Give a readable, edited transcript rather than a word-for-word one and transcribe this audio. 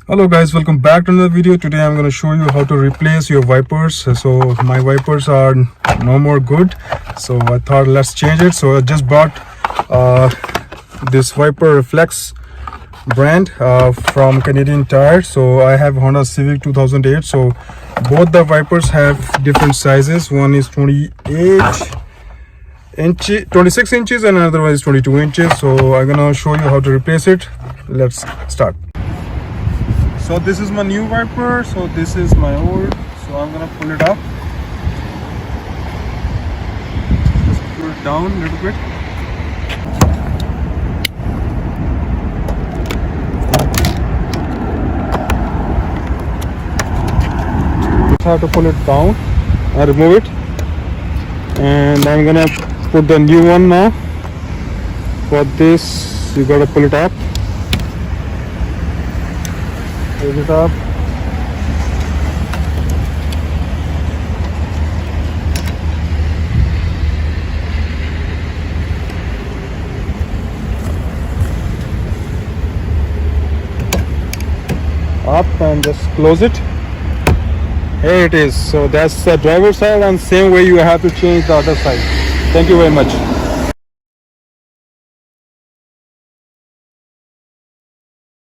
Hello guys, welcome back to another video. Today I'm going to show you how to replace your wipers. So my wipers are no more good, so I thought let's change it. So I just bought this wiper reflex brand from Canadian Tire. So I have Honda Civic 2008. So both the wipers have different sizes. One is 26 inches and another one is 22 inches. So I'm gonna show you how to replace it. Let's start. So this is my new wiper, so this is my old, so I'm gonna pull it up, just pull it down a little bit. Just have to pull it down and remove it, and I'm gonna put the new one now. For this you gotta pull it up. Pull it up. Up and just close it. Here it is. So that's the driver's side, and same way you have to change the other side. Thank you very much.